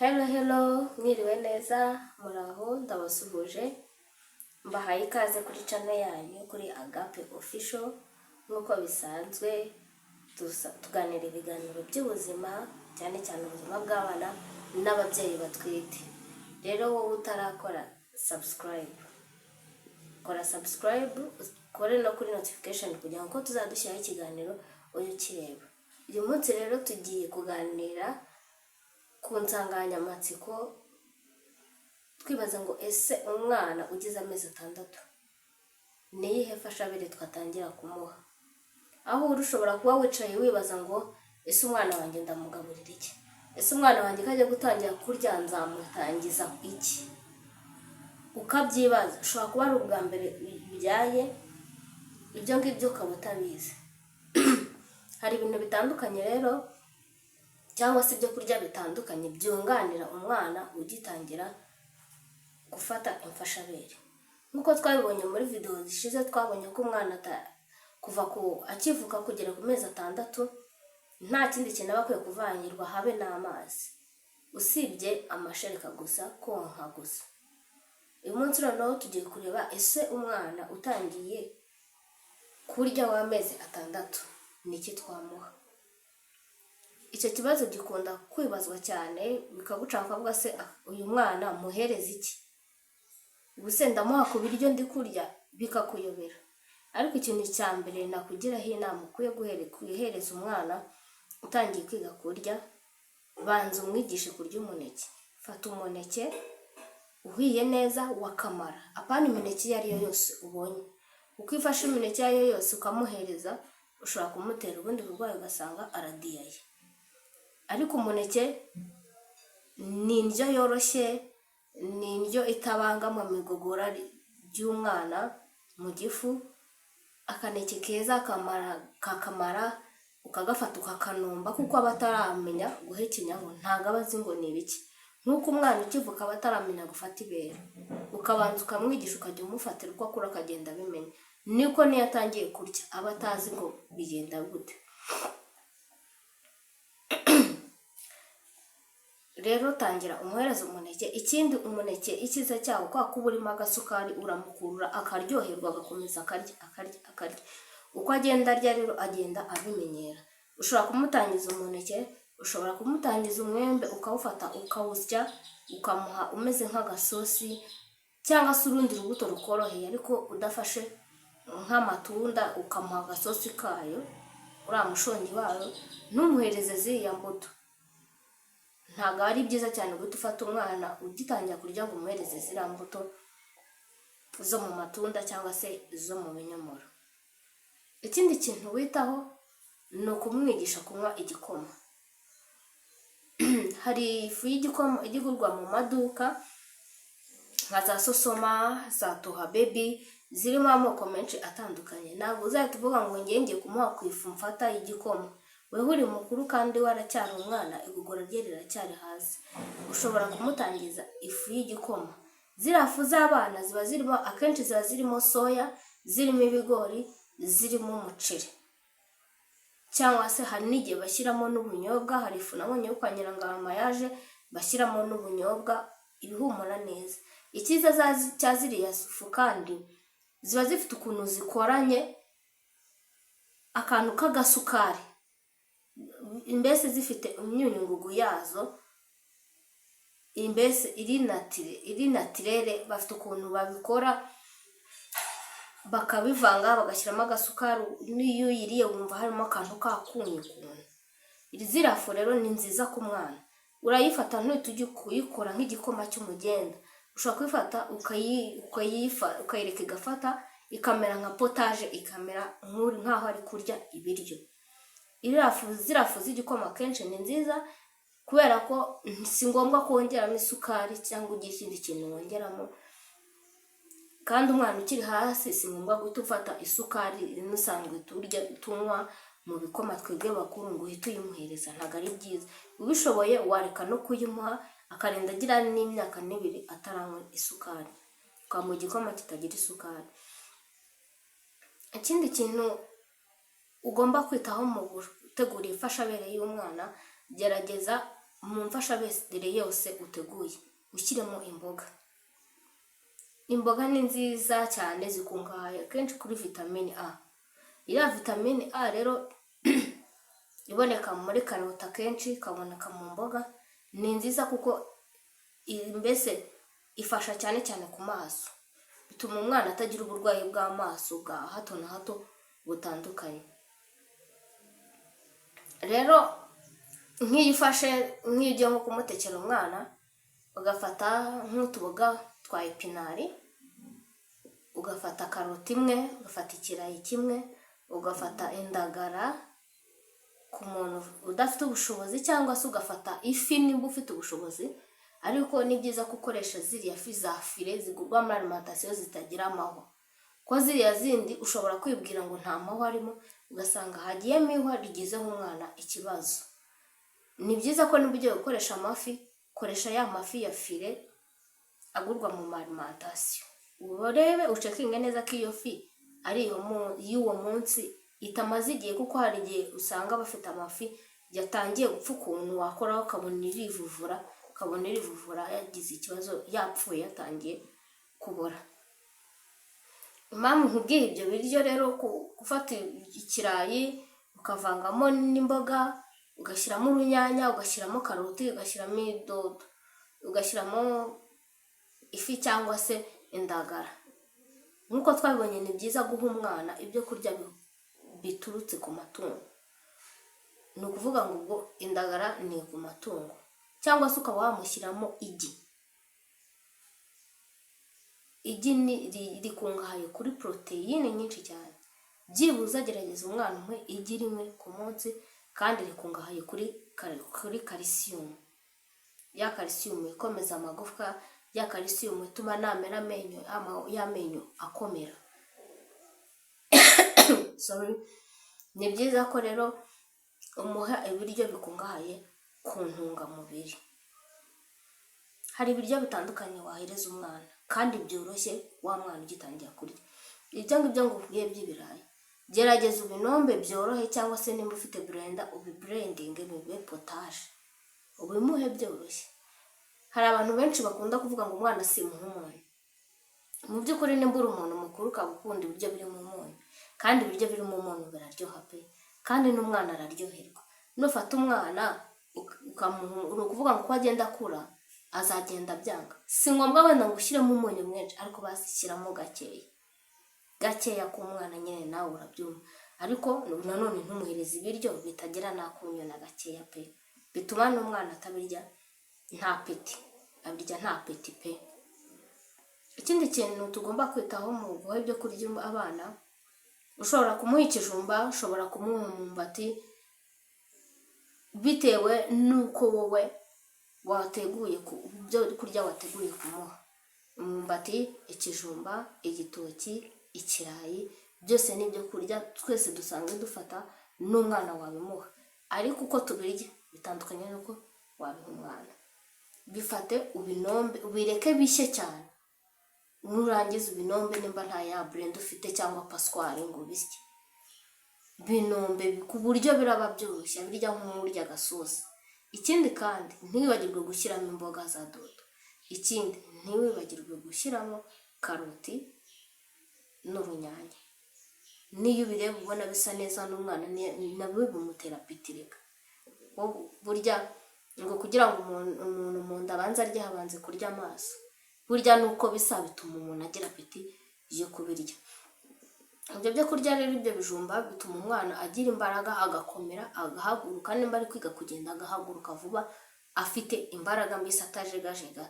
Hello, mwiriwe neza, muraho, ndabasuhuje, mbahaye ikaze kuri channel yanyu kuri Agape Official. Nk'uko bisanzwe tuganira ibiganiro by'ubuzima, cyane cyane ubuzima bw'abana n'ababyeyi batwite. Rero wowe utarakora subscribe, kora subscribe, kore no kuri notification kugira ngo tuzadushyiraho ikiganiro ujye ukireba. Uyu munsi rero tugiye kuganira ku nsanganyamatsiko twibaza ngo ese umwana ugize amezi 6 ni iyihe fashabere twatangira kumuha. Aho urushobora kuba wicaye wibaza ngo ese umwana wanjye ndamugaburira iki, ese umwana wanjye kajya gutangira kurya nzamutangiza iki, ukabyibaza. Ushobora kuba ari ubwa mbere byaye ibyo ngibyo ukaba utabizi. Hari ibintu bitandukanye rero cyangwa se ibyo kurya bitandukanye byunganira umwana ugitangira gufata imfashabere. Nkuko twabibonye muri video zishize, twabonye ko umwana kuva akivuka kugera ku mezi 6 nta kindi kintu aba akwiye kuvangirwa habe n'amazi, usibye amashereka gusa, konka gusa. Uyu munsi noneho tugiye kureba ese umwana utangiye kurya w'amezi 6 niki twamuha. Icyo kibazo gikunda kwibazwa cyane, bikagucaka ukavuga se uyu mwana muhereza iki, ubuse ndamuha ku biryo ndi kurya, bikakuyobera. Ariko ikintu cya mbere nakugiraho inama ukwiye guhereza umwana utangiye kwiga kurya, banza umwigishe kurya umuneke. Fata umuneke uhiye neza wakamara, apana imineke iyo ariyo yose ubonye. Uko ifashe imineke iyo ariyo yose ukamuhereza, ushobora kumutera ubundi burwayi ugasanga aradiyaye. Ariko umuneke ni indyo yoroshye, ni indyo itabangama mu igogora ry'umwana mu gifu. Akaneke keza kakamara ukagafata ukakanumba, kuko abataramenya guhekenyaho ntago abazi ngo ni ibiki. Nkuko umwana ukivuka abataramenya gufata ibere, ukabanza ukamwigisha, ukajya umufatira uko akura akagenda abimenya, niko niyo atangiye kurya aba atazi ngo bigenda gute. Rero tangira umuhereza umuneke. Ikindi, umuneke ikiza cyawo kwa kuba urimo agasukari, uramukurura akaryoherwa, agakomeza akarya. Uko agenda arya rero agenda abimenyera. Ushobora kumutangiza umuneke, ushobora kumutangiza umwembe, ukawufata ukawusya, ukamuha umeze nk'agasosi, cyangwa se urundi rubuto rukoroheye ariko udafashe nk'amatunda, ukamuha agasosi kayo, uriya mushongi wayo. Ntumuhereze ziriya mbuto, ntago ari byiza cyane guhita ufata umwana ugitangira kurya ngo umuhereze ziriya mbuto zo mu matunda cyangwa se zo mu binyomoro. Ikindi kintu witaho ni ukumwigisha kunywa igikoma. Hari ifu y'igikoma igurwa mu maduka nka za Sosoma, za Toha Baby, zirimo amoko menshi atandukanye. Ntabwo uzahita uvuga ngo ngiye kumuha ku ifu mfata y'igikoma. Wewe uri mukuru kandi waracyari umwana, igogora rye riracyari hasi. Ushobora kumutangiza ifu y'igikoma. Ziriya fu z'abana ziba zirimo, akenshi ziba zirimo soya, zirimo ibigori, zirimo umuceri, cyangwa se hari n'igihe bashyiramo n'ubunyobwa. Hari ifu nabonye yo kwa Nyirangama yaje bashyiramo n'ubunyobwa, ibihumura neza. Icyiza cya ziriya fu kandi ziba zifite ukuntu zikoranye akantu k'agasukari, imbese zifite imyunyungugu yazo, imbese iri natirere. Bafite ukuntu babikora bakabivanga bagashyiramo agasukari, n'iyo uyiriye wumva harimo akantu kakunye ukuntu. Ziriya fu rero ni nziza ku mwana. Urayifata ntuhite ujya kuyikora nk'igikoma cy'umugenda. Ushobora kuyifata ukayireka igafata ikamera nka potage, ikamera nk'aho ari kurya ibiryo. Ziriya fu z'igikoma kenshi ni nziza kubera ko si ngombwa kongeramo isukari cyangwa ugira ikindi kintu wongeramo. Kandi umwana ukiri hasi si ngombwa guhita ufata isukari inusanzwe tunywa mu bikoma twebwe bakuru ngo uhite uyimuhereza, ntabwo ari byiza. Ubishoboye wareka no kuyimuha akarinda agira n'imyaka 2 ataranywa isukari, ukamuha igikoma kitagira isukari. Ikindi kintu ugomba kwitaho mu gutegura imfashabere y'umwana, gerageza mu mfashabere yose uteguye ushyiremo imboga. Imboga ni nziza cyane, zikungahaye kenshi kuri vitamine A. Iriya vitamine A rero iboneka muri karoti akenshi, ikaboneka mu mboga. Ni nziza kuko mbese ifasha cyane cyane ku maso, bituma umwana atagira uburwayi bw'amaso bwa hato na hato butandukanye. Rero nk'iyo ufashe, nk'iyo ugiye nko kumutekera umwana, ugafata nk'utuboga twa epinari, ugafata karoti imwe, ugafata ikirayi kimwe, ugafata indagara ku muntu udafite ubushobozi, cyangwa se ugafata ifi nimba ufite ubushobozi. Ariko ni byiza gukoresha ziriya fi za file zigurwa muri alimentation zitagira amahwa, ko ziriya zindi ushobora kwibwira ngo nta mahwa arimo, ugasanga hagiyemo ihwa rigizeho umwana ikibazo. Ni byiza ko niba ugiye gukoresha amafi, koresha ya mafi ya file agurwa mu alimentation. Urebe ucekinge neza ko iyo fi ari y'uwo munsi itamaze igihe, kuko hari igihe usanga bafite amafi yatangiye gupfa ukuntu wakoraho ukabona irivuvura yagize ikibazo, yapfuye, yatangiye kubora. Impamvu nkubwiye ibyo biryo rero, gufata ikirayi ukavangamo n'imboga, ugashyiramo urunyanya, ugashyiramo karoti, ugashyiramo idodo, ugashyiramo ifi cyangwa se indagara. Nk'uko twabibonye, ni byiza guha umwana ibyo kurya biturutse ku matungo. Ni ukuvuga ngo ubwo indagara ni ku matungo, cyangwa se ukaba wamushyiramo igi. Igi rikungahaye kuri poroteyine nyinshi cyane. Byibuze gerageza umwana umwe igi rimwe ku munsi, kandi rikungahaye kuri kalisiyumu. Ya kalisiyumu ikomeza amagufwa, ya kalisiyumu ituma namera y'amenyo akomera. Ni byiza ko rero umuha ibiryo bikungahaye ku ntungamubiri. Hari ibiryo bitandukanye wahereza umwana kandi byoroshye wa mwana ugitangira kurya. Ibyo ngibyo ngubwiye by'ibirayi, gerageza ubinombe byorohe, cyangwa se nimba ufite blender ubiblendinge bibe potage, ubimuhe byoroshye. Hari abantu benshi bakunda kuvuga ngo umwana simuha umunyu. Mu by'ukuri nimba uri umuntu mukuru ukaba ukunda ibiryo birimo umunyu, kandi ibiryo birimo umunyu biraryoha pe, kandi n'umwana araryoherwa. Nufata umwana uri ukuvuga ngo uko agenda akura azagenda byanga. Si ngombwa wenda ngo ushyiremo umunyu mwinshi, ariko bashyiramo gakeya k'umwana nyine, nawe urabyumva. Ariko nanone ntumuhereze ibiryo bitagira n'akunyu na gakeya pe, bituma n'umwana atabirya nta peti, abirya nta peti pe. Ikindi kintu tugomba kwitaho mu guha ibyo kurya abana, ushobora kumuha ikijumba, ushobora kumuha umwumbati, bitewe n'uko wowe wateguye ibyo kurya wateguye kumuha. Umwumbati, ikijumba, igitoki, ikirayi, byose ni ibyo kurya twese dusanzwe dufata, n'umwana wabimuha. Ariko uko tubirya bitandukanye n'uko wabiha umwana. Bifate ubinombe, ubireke bishye cyane. Nurangiza ubinombe nimba nta ya blend ufite cyangwa passoire ngo bisye. Binombe ku buryo biraba byoroshye, birya nk'umurya agasosi. Ikindi kandi ntiwibagirwe gushyiramo imboga za dodo. Ikindi ntiwibagirwe gushyiramo karoti n'urunyanya. Niyo ubireba ubona bisa neza, n'umwana nabwo bimutera pitirika. Burya ngo kugira ngo umuntu mu nda abanze arye habanze kurya amaso. Burya nuko bisa bituma umuntu agira apeti yo kubirya. Ibyo byo kurya rero, ibyo bijumba bituma umwana agira imbaraga, agakomera, agahaguruka. Nimba ari kwiga kugenda, agahaguruka vuba, afite imbaraga, mbese atajegajega,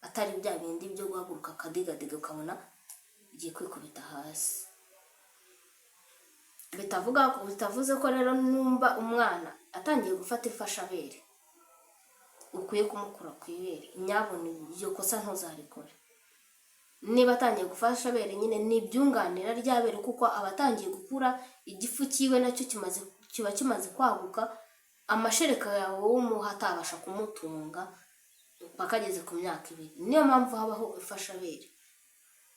atari bya bindi byo guhaguruka akadigadiga ukabona igiye kwikubita hasi. Bitavuze ko rero numva umwana atangiye gufata ifashabere ukwiye kumukura ku ibere, nyabona iryo kosa ntuzarikore. Niba atangiye gufasha abere nyine n'ibyunganira ry'abere, kuko abatangiye gukura, igifu kiwe nacyo kiba kimaze kwaguka, amashereka yawe w'umuha atabasha kumutunga bakageze ku myaka 2. Niyo mpamvu habaho ifashabere.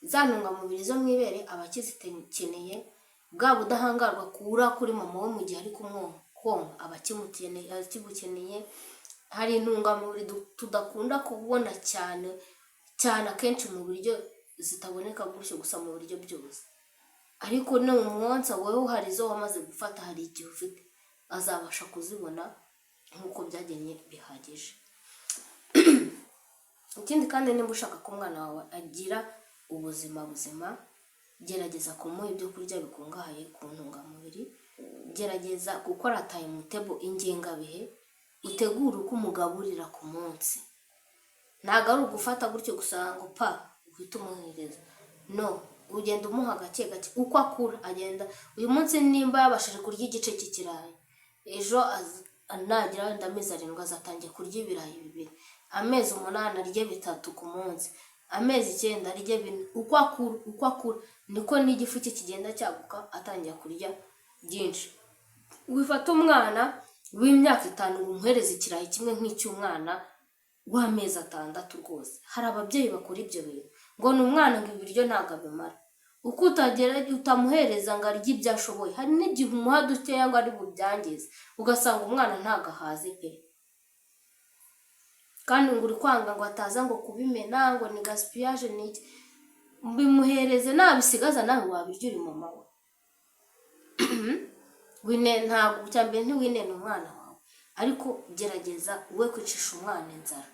Za ntungamubiri zo mu ibere aba akizikeneye, bwa budahangarwa kura kuri mama we mu gihe ari kumwonka aba akibukeneye, hari intungamubiri tudakunda kubona cyane cyane akenshi mu biryo, zitaboneka gutyo gusa mu biryo byose. Ariko no mu mwonsa wowe hari izo wamaze gufata, hari igihe ufite azabasha kuzibona nk'uko byagenye bihagije. Ikindi kandi niba ushaka ko umwana wawe agira ubuzima buzima, gerageza kumuha ibyo kurya bikungahaye ku ntungamubiri, gerageza gukora time table, ingengabihe, utegure uko umugaburira ku munsi. Ntabwo ari ugufata gutyo gusa ngo pa uhita umuhereza, no, ugenda umuha gake gake uko akura. Agenda uyu munsi nimba yabashije kurya igice cy'ikirayi, ejo nagira wenda amezi 7 azatangiye kurya ibirayi 2, amezi 8 arye 3 ku munsi, amezi 9 arye 4. Uko akura niko n'igifu cye kigenda cyaguka, atangiye kurya byinshi. Wifata umwana w'imyaka 5 umuhereza ikirayi kimwe nk'icy'umwana w'amezi 6 rwose. Hari ababyeyi bakora ibyo bintu ngo ni umwana ngo ibiryo ntabwo abimara. Uko utamuhereza ngo arye ibyo ashoboye, hari n'igihe umuha dukeya ngo ari bubyangize, ugasanga umwana ntabwo ahaze pe, kandi ngo uri kwanga ngo ataza ngo kubimena, ngo ni gaspillage n'iki. Bimuhereze, nabisigaza nawe wabirya uri mama we. Ntabwo cyambere ntiwinena umwana wawe, ariko gerageza we kwicisha umwana inzara.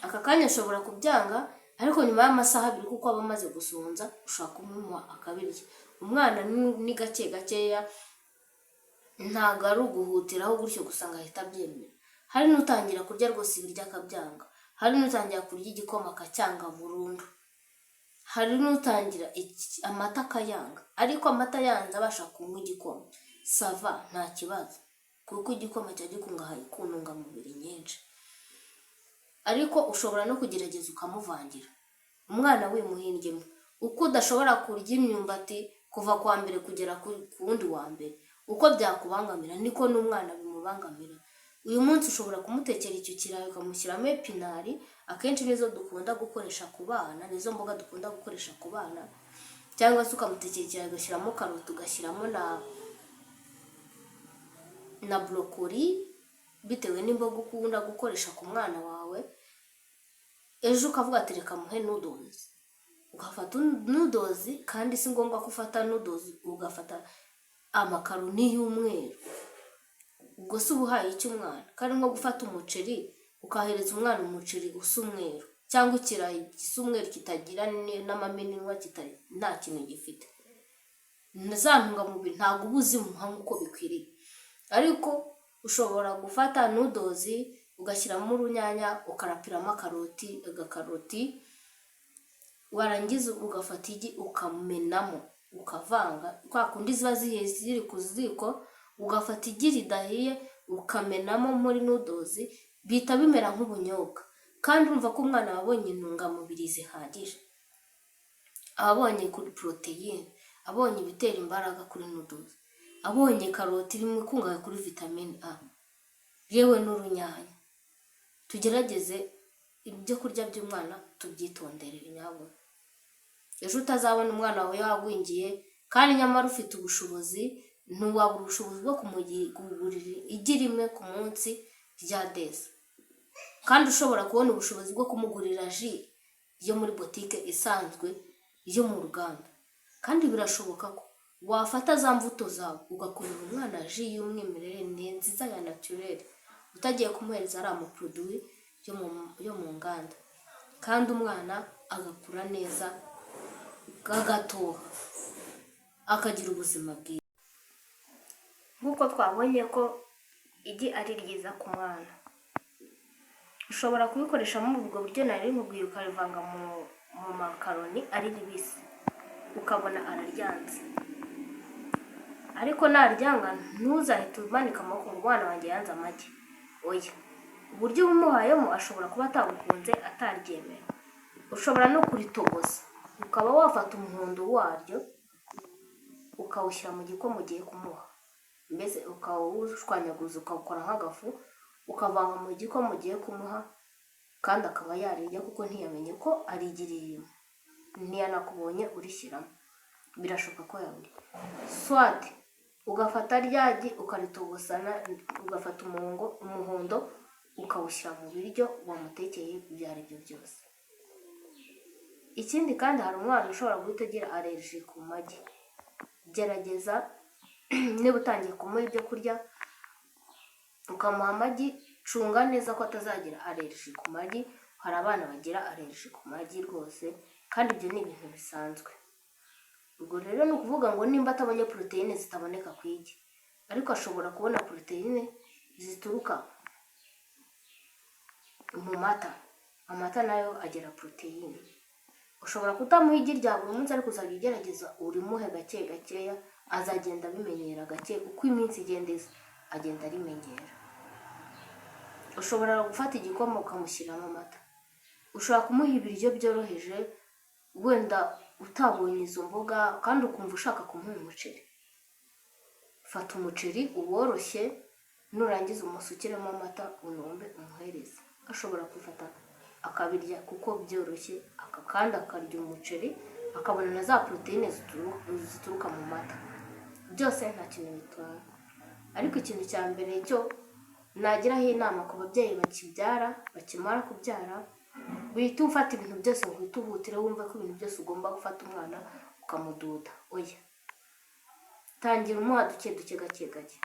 Aka kanya ashobora kubyanga, ariko nyuma y'amasaha 2 kuko aba amaze gusonza, ushaka kumuha akabirya. Umwana ni gake gakeya, ntabwo ari uguhutiraho gutyo gusanga ahita abyemera. Hari n'utangira kurya rwose ibiryo akabyanga, hari n'utangira kurya igikoma akacyanga burundu, hari n'utangira amata akayanga. Ariko amata yanze abasha kunywa igikoma, sava nta kibazo, kuko igikoma cya gikungahaye ku ntungamubiri nyinshi. Ariko ushobora no kugerageza ukamuvangira. Umwana wimuhindyemo, uko udashobora kurya imyumbati kuva kwa mbere kugera ku wundi wa mbere, uko byakubangamira niko n'umwana bimubangamira. Uyu munsi ushobora kumutekera icyo kirayi ukamushyiramo epinari, akenshi nizo dukunda gukoresha ku bana, nizo mboga dukunda gukoresha ku bana. Cyangwa se ukamutekera ikirayi ugashyiramo karoti, ugashyiramo na brokoli, bitewe n'imboga ukunda gukoresha ku mwana wawe. Ejo ukavuga ati reka muhe noodles, ugafata noodles, kandi si ngombwa ko ufata noodles ugafata amakaroni y'umweru. Ubwo si ubuhaye icy'umwana, kandi nko gufata umuceri ukahereza umwana umuceri usa umweru, cyangwa ikirayi gisa umweru kitagira n'amamenwa, nta kintu gifite, za ntungamubiri ntabwo uba uzimuha nk'uko bikwiriye. Ariko ushobora gufata noodles ugashyiramo urunyanya, ukarapiramo agakaroti, warangiza ugafata igi ukamenamo, ukavanga kwa kundi ziba zihiye ziri ku ziko, ugafata igi ridahiye ukamenamo muri noodles, bihita bimera nk'ubunyobwa. Kandi urumva ko umwana wabonye intungamubiri zihagije, abonye kuri protein, abonye ibitera imbaraga kuri noodles, abonye karoti irimo ikungahaye kuri vitamine A, yewe n'urunyanya. Tugerageze ibyo kurya by'umwana tubyitondere nyabwo. Ejo utazabona umwana wawe yagwingiye, kandi nyamara ufite ubushobozi, ntiwabura ubushobozi bwo kumugurira igi rimwe ku munsi rya desi, kandi ushobora kubona ubushobozi bwo kumugurira ji yo muri botike isanzwe yo mu ruganda. Kandi birashoboka ko wafata za mbuto zawe ugakorera umwana ji y'umwimerere nziza ya naturel, utagiye kumuhereza ari amaproduit yo mu nganda, kandi umwana agakura neza, agatoha, akagira ubuzima bwiza. Nk'uko twabonye ko igi ari ryiza ku mwana, ushobora kubikoresha muri ubwo buryo nari nkubwiye, ukarivanga mu makaroni ari ribisi, ukabona araryanze. Ariko naryanga ntuzahite umanika amaboko ngo umwana wanjye yanze amagi, oya. Uburyo umuhayemo ashobora kuba atagukunze, ataryemera. Ushobora no kuritogoza, ukaba wafata umuhondo waryo ukawushyira mu gikoma ugiye kumuha, mbese ukawushwanyaguza ukawukora nk'agafu, ukavanga mu gikoma ugiye kumuha, kandi akaba yarirya kuko ntiyamenye ko arigiriyemo, ntiyanakubonye urishyiramo, birashoboka ko yabirya. Swat ugafata ryagi ukaritogosana, ugafata umuhondo ukawushyira mu biryo wamutekeye ibyo ari byo byose. Ikindi kandi hari umwana ushobora guhita agira allergie ku magi. Gerageza niba utangiye kumuha ibyo kurya ukamuha amagi, cunga neza ko atazagira allergie ku magi. Hari abana bagira allergie ku magi rwose, kandi ibyo ni ibintu bisanzwe. Ubwo rero ni ukuvuga ngo nimba atabonye poroteyine zitaboneka ku igi, ariko ashobora kubona poroteyine zituruka mu mata. Amata nayo agira poroteyine. Ushobora kutamuha igi rya buri munsi, ariko uzajya ugerageza urimuhe gake gakeya, azagenda abimenyera gake. Uko iminsi igenda iza agenda arimenyera. Ushobora gufata igikoma ukamushyiramo amata. Ushobora kumuha ibiryo byoroheje, wenda utabonye izo mboga kandi ukumva ushaka kumuha umuceri. Fata umuceri uworoshye, nurangiza umusukiremo amata unombe umuhereze. Ashobora kwifata akabirya kuko byoroshye, kandi akarya umuceri akabona na za poroteyine zituruka mu mata. Byose nta kintu bitwara. Ariko ikintu cya mbere cyo nagiraho inama ku babyeyi bakibyara, bakimara kubyara, wihita ufata ibintu byose ngo uhite uhutire wumve ko ibintu byose ugomba gufata umwana ukamududa. Oya, tangira umuha duke duke gake gake.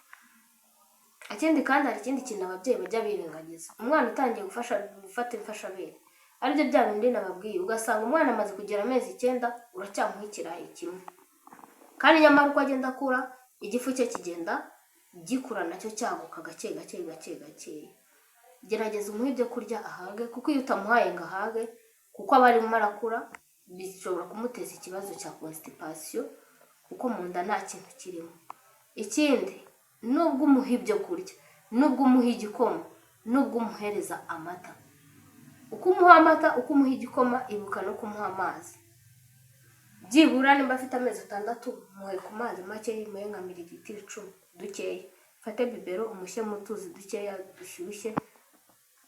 Ikindi kandi hari ikindi kintu ababyeyi bajya birengagiza. Umwana utangiye gufata imfashabere, aribyo bya bindi nababwiye, ugasanga umwana amaze kugera amezi 9 uracyamuha ikirayi kimwe, kandi nyamara uko agenda akura igifu cye kigenda gikura nacyo cyaguka gake gake gake gake. Gerageza umuhe ibyo kurya ahage, kuko iyo utamuhaye ngo ahage, kuko aba arimo arakura, bishobora kumuteza ikibazo cya constipation, kuko mu nda nta kintu kirimo. Ikindi, nubwo umuha ibyo kurya, nubwo umuha igikoma, nubwo umuhereza amata, uko umuha amata, uko umuha igikoma, ibuka no kumuha amazi. Byibura nimba afite amezi 6, muhe ku mazi make, muhe nka mililitiro 10 dukeya. Fate bibero umushyire mu tuzi dukeya dushyushye,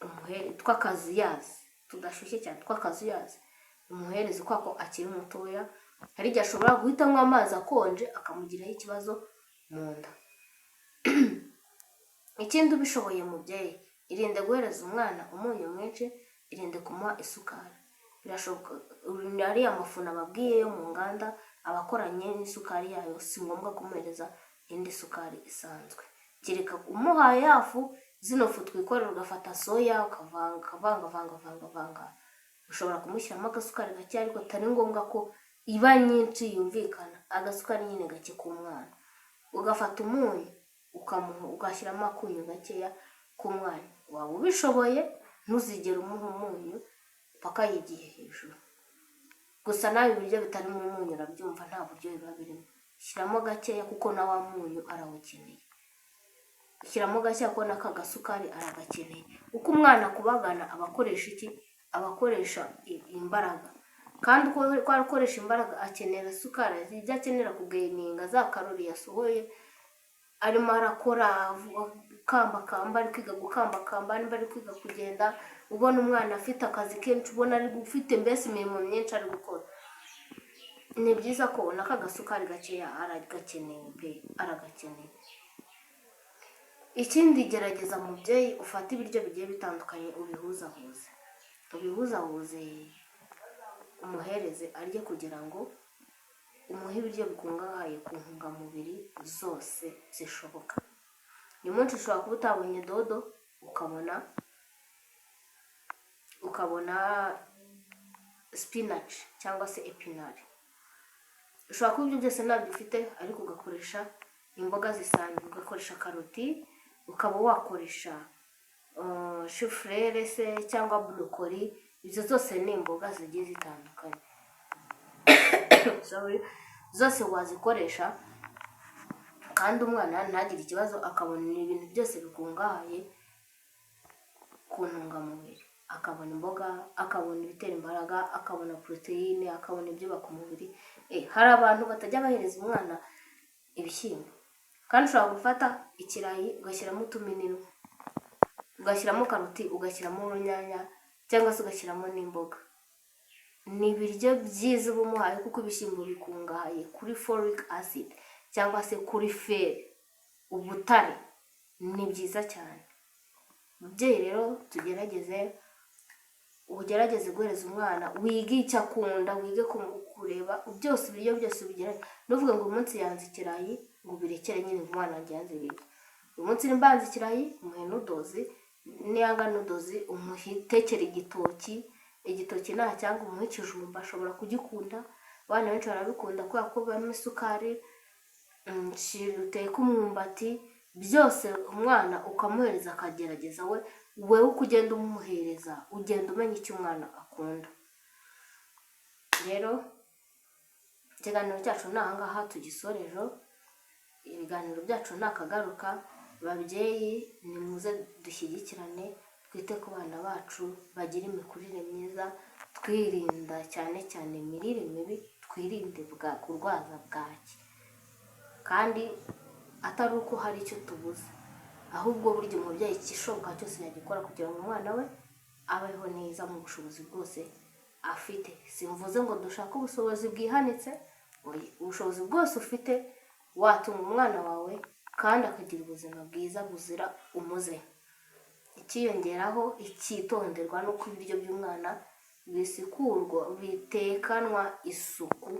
umuhe tw'akazuyazi, tudashyushye cyane, tw'akazuyazi. Umuhereze kwako akiri mutoya. Hari igihe ashobora guhita anywa amazi akonje akamugiraho ikibazo mu nda. Ikindi ubishoboye mubyeyi, irinde guhereza umwana umunyu mwinshi, irinde kumuha isukari. Birashoboka ari amafu nababwiye yo mu nganda abakoranye n'isukari yayo, si ngombwa kumuhereza indi sukari isanzwe. Kereka umuhaye yafu, zino fu twikorera, ugafata soya ukavanga. Ushobora kumushyiramo agasukari gake, ariko atari ngombwa ko iba nyinshi yumvikana. Agasukari nyine gake k'umwana. Ugafata umunyu ugashyiramo akunyu gakeya k'umwana. Waba ubishoboye ntuzigere umuha umunyu paka yigiye hejuru. Gusa nawe ibiryo bitarimo umunyu urabyumva nta buryo biba birimo. Shyiramo gakeya kuko na wa munyu arawukeneye. Shyiramo gakeya kuko n'aka gasukari aragakeneye. Uko umwana kubagana abakoresha iki? Abakoresha imbaraga. Kandi uko akoresha imbaraga akenera isukari, ibyo akenera kugeninga za karori yasohoye, arimo arakora kamba, ari kwiga gukambakamba, niba ari kwiga kugenda. Ubona umwana afite akazi kenshi, ubona ari gufite mbese imirimo myinshi ari gukora. Ni byiza ko naka gasukari gakeya aragakeneye pe, aragakeneye. Ikindi, gerageza mubyeyi ufate ibiryo bigiye bitandukanye ubihuzahuze. Umuhereze arye kugira ngo umuhe ibiryo bikungahaye ku ntungamubiri zose zishoboka. Uyu munsi ushobora kuba utabonye dodo, ukabona spinach cyangwa se epinari. Ushobora kuba ibyo byose ntabyo ufite, ariko ugakoresha imboga zisanzwe, ugakoresha karoti, ukaba wakoresha shufurere se cyangwa brokoli. Izo zose ni imboga zigiye zitandukanye. Zose wazikoresha kandi umwana ntagire ikibazo, akabona ibintu byose bikungahaye ku ntungamubiri. Akabona imboga, akabona ibitera imbaraga, akabona poroteyine, akabona ibyubaka umubiri. Hari abantu batajya bahereza umwana ibishyimbo, kandi ushobora gufata ikirayi ugashyiramo utuminino, ugashyiramo karoti, ugashyiramo urunyanya, cyangwa se ugashyiramo n'imboga. Ni ibiryo byiza uba umuhaye, kuko ibishyimbo bikungahaye kuri folic acid cyangwa se kuri fer, ubutare. Ni byiza cyane. Mubyeyi rero ugerageze guhereza umwana, wige icyo akunda, wige kureba byose, ibiryo byose ubigerage. Nuvuga ngo umunsi yanze ikirayi ngo birekere nyine umwana wanjye yanze ibiryo. Uyu munsi nimbanze ikirayi umuhe nudozi, niyanga nudozi umutekere igitoki nta cyangwa umuhe ikijumba, ashobora kugikunda. Abana benshi barabikunda kubera ko bibamo isukari. Uteka umwumbati, byose umwana ukamuhereza akagerageza. Wewe uko ugenda umuhereza ugenda umenya icyo umwana akunda. Rero ikiganiro cyacu ni ahangaha tugisoreje. Ibiganiro byacu nakagaruka. Babyeyi nimuze dushyigikirane, twite ku bana bacu bagira imikurire myiza, twirinda cyane cyane imirire mibi, twirinde kurwaza bwaki, kandi atari uko hari icyo tubuze, ahubwo burya umubyeyi ikishoboka cyose yagikora kugira ngo umwana we abeho neza mu bushobozi bwose afite. Simvuze ngo dushake ubushobozi bwihanitse, ubushobozi bwose ufite watunga umwana wawe kandi akagira ubuzima bwiza buzira umuze. Ikiyongeraho icyitonderwa nuko ibiryo by'umwana bisikurwa, bitekanwa isuku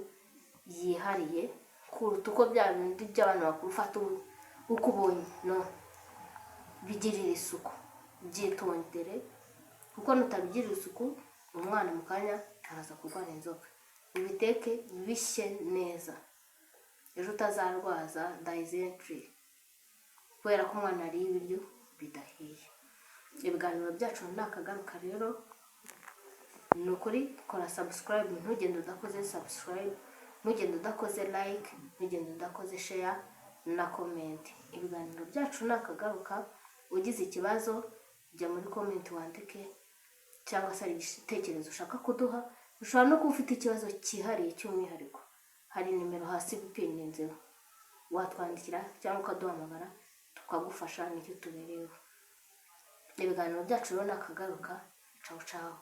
yihariye kuruta uko bya bindi by'abantu bakuru ufata uko ubonye. No, bigirire isuku, byitondere, kuko nutabigirira isuku umwana mu kanya araza kurwara inzoka. Ibiteke bishye neza, ejo utazarwaza dysentery kubera ko umwana ariye ibiryo bidahiye. Ibiganiro byacu nakagaruka rero, ni ukuri kora subscribe, ntugende udakoze subscribe, ntugende udakoze like, ntugende udakoze share na comment. Ibiganiro byacu nakagaruka. Ugize ikibazo jya muri comment wandike, cyangwa se ari igitekerezo ushaka kuduha. Ushobora no kuba ufite ikibazo cyihariye cy'umwihariko, hari nimero hasi bipininzeho, watwandikira cyangwa ukaduhamagara tukagufasha nicyo tubereyeho. Ibiganiro byacu rero nakagaruka. Ciao ciao.